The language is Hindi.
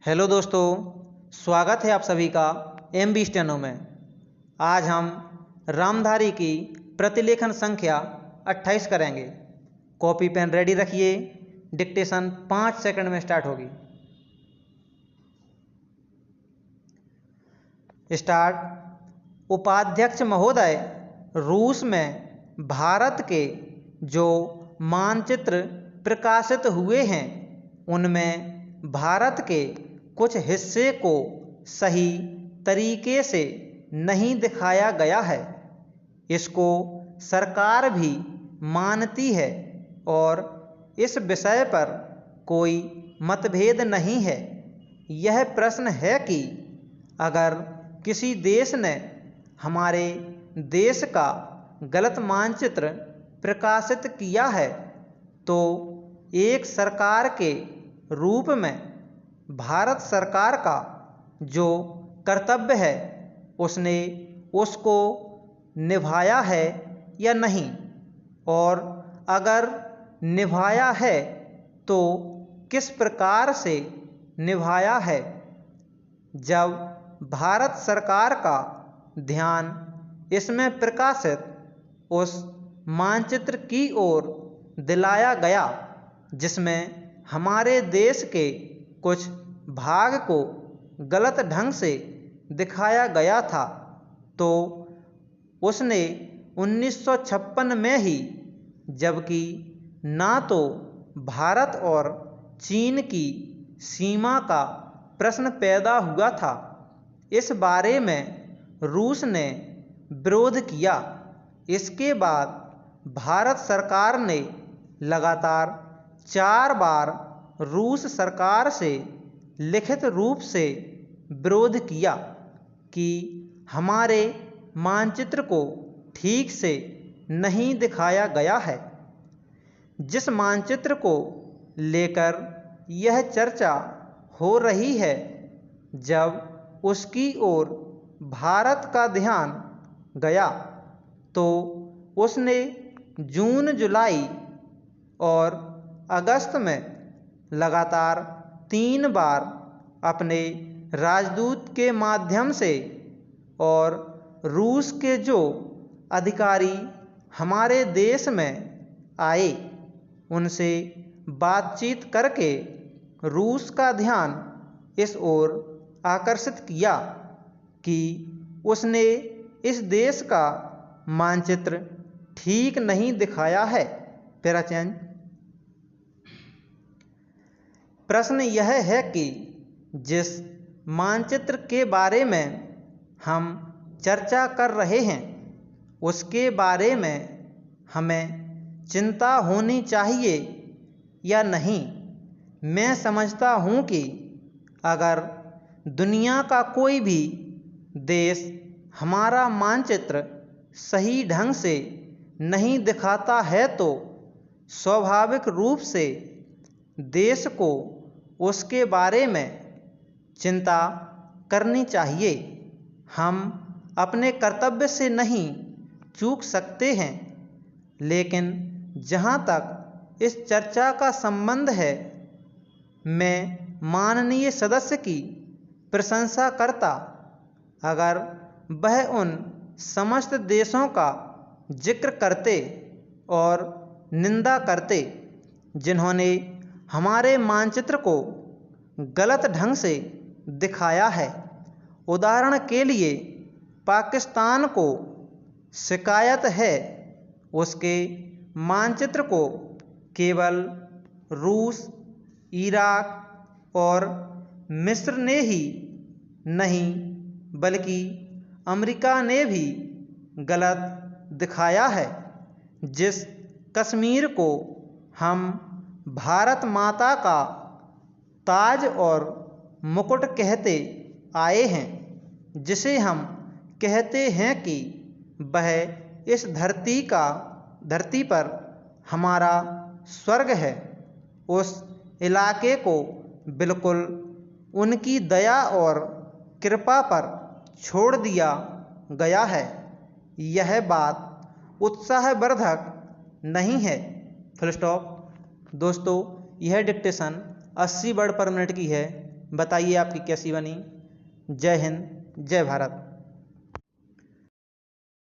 हेलो दोस्तों, स्वागत है आप सभी का MB स्टेनो में। आज हम रामधारी की प्रतिलेखन संख्या 28 करेंगे। कॉपी पेन रेडी रखिए, डिक्टेशन 5 सेकंड में स्टार्ट होगी। स्टार्ट। उपाध्यक्ष महोदय, रूस में भारत के जो मानचित्र प्रकाशित हुए हैं उनमें भारत के कुछ हिस्से को सही तरीके से नहीं दिखाया गया है। इसको सरकार भी मानती है और इस विषय पर कोई मतभेद नहीं है। यह प्रश्न है कि अगर किसी देश ने हमारे देश का गलत मानचित्र प्रकाशित किया है तो एक सरकार के रूप में भारत सरकार का जो कर्तव्य है उसने उसको निभाया है या नहीं, और अगर निभाया है तो किस प्रकार से निभाया है। जब भारत सरकार का ध्यान इसमें प्रकाशित उस मानचित्र की ओर दिलाया गया जिसमें हमारे देश के कुछ भाग को गलत ढंग से दिखाया गया था, तो उसने 1956 में ही, जबकि ना तो भारत और चीन की सीमा का प्रश्न पैदा हुआ था, इस बारे में रूस ने विरोध किया। इसके बाद भारत सरकार ने लगातार 4 बार रूस सरकार से लिखित रूप से विरोध किया कि हमारे मानचित्र को ठीक से नहीं दिखाया गया है। जिस मानचित्र को लेकर यह चर्चा हो रही है, जब उसकी ओर भारत का ध्यान गया तो उसने जून, जुलाई और अगस्त में लगातार 3 बार अपने राजदूत के माध्यम से और रूस के जो अधिकारी हमारे देश में आए उनसे बातचीत करके रूस का ध्यान इस ओर आकर्षित किया कि उसने इस देश का मानचित्र ठीक नहीं दिखाया है। पैराचेंज। प्रश्न यह है कि जिस मानचित्र के बारे में हम चर्चा कर रहे हैं उसके बारे में हमें चिंता होनी चाहिए या नहीं। मैं समझता हूँ कि अगर दुनिया का कोई भी देश हमारा मानचित्र सही ढंग से नहीं दिखाता है तो स्वाभाविक रूप से देश को उसके बारे में चिंता करनी चाहिए। हम अपने कर्तव्य से नहीं चूक सकते हैं, लेकिन जहाँ तक इस चर्चा का संबंध है, मैं माननीय सदस्य की प्रशंसा करता अगर वह उन समस्त देशों का जिक्र करते और निंदा करते जिन्होंने हमारे मानचित्र को गलत ढंग से दिखाया है। उदाहरण के लिए पाकिस्तान को शिकायत है उसके मानचित्र को केवल रूस, इराक और मिस्र ने ही नहीं बल्कि अमेरिका ने भी गलत दिखाया है। जिस कश्मीर को हम भारत माता का ताज और मुकुट कहते आए हैं, जिसे हम कहते हैं कि वह इस धरती पर हमारा स्वर्ग है, उस इलाके को बिल्कुल उनकी दया और कृपा पर छोड़ दिया गया है। यह बात उत्साहवर्धक नहीं है। Full stop. दोस्तों, यह डिक्टेशन 80 वर्ड पर मिनट की है। बताइए आपकी कैसी बनी। जय हिंद, जय भारत।